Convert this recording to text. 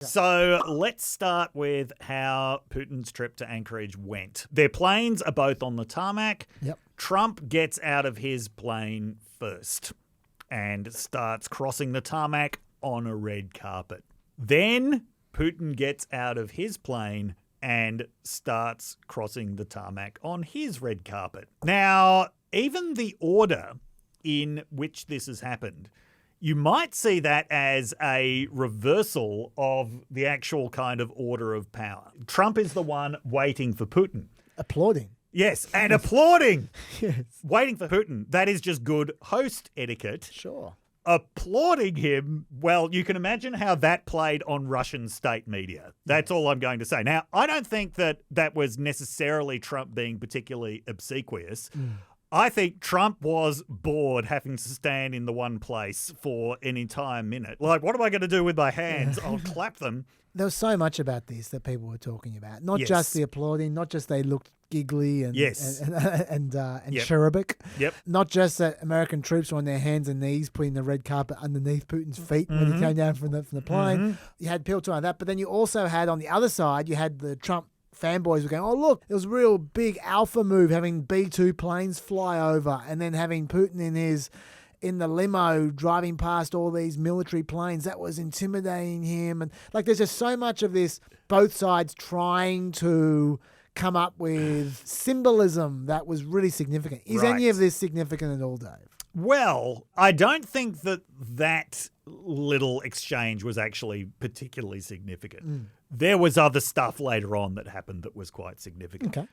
So let's start with how Putin's trip to Anchorage went. Their planes are both on the tarmac. Yep. Trump gets out of his plane first and starts crossing the tarmac on a red carpet. Then Putin gets out of his plane and starts crossing the tarmac on his red carpet. Now, even the order in which this has happened, you might see that as a reversal of the actual kind of order of power. Trump is the one waiting for Putin. Applauding. Yes, and applauding. Yes. Waiting for Putin. That is just good host etiquette. Sure. Applauding him, well, you can imagine how that played on Russian state media. That's all I'm going to say. Now, I don't think that was necessarily Trump being particularly obsequious. I think Trump was bored having to stand in the one place for an entire minute. Like, what am I going to do with my hands? I'll clap them. There was so much about this that people were talking about. Not Yes. just the applauding, not just they looked giggly and Yes. and Yep. cherubic. Yep. Not just that American troops were on their hands and knees putting the red carpet underneath Putin's feet when he came down from the plane. You had people talking about that, but then you also had on the other side, you had the Trump fanboys were going, oh, look, it was a real big alpha move having B-2 planes fly over and then having Putin in the limo driving past all these military planes. That was intimidating him. And like, there's just so much of this, both sides trying to come up with symbolism that was really significant. Is any of this significant at all, Dave? Well, I don't think that little exchange was actually particularly significant. There was other stuff later on that happened that was quite significant. Okay.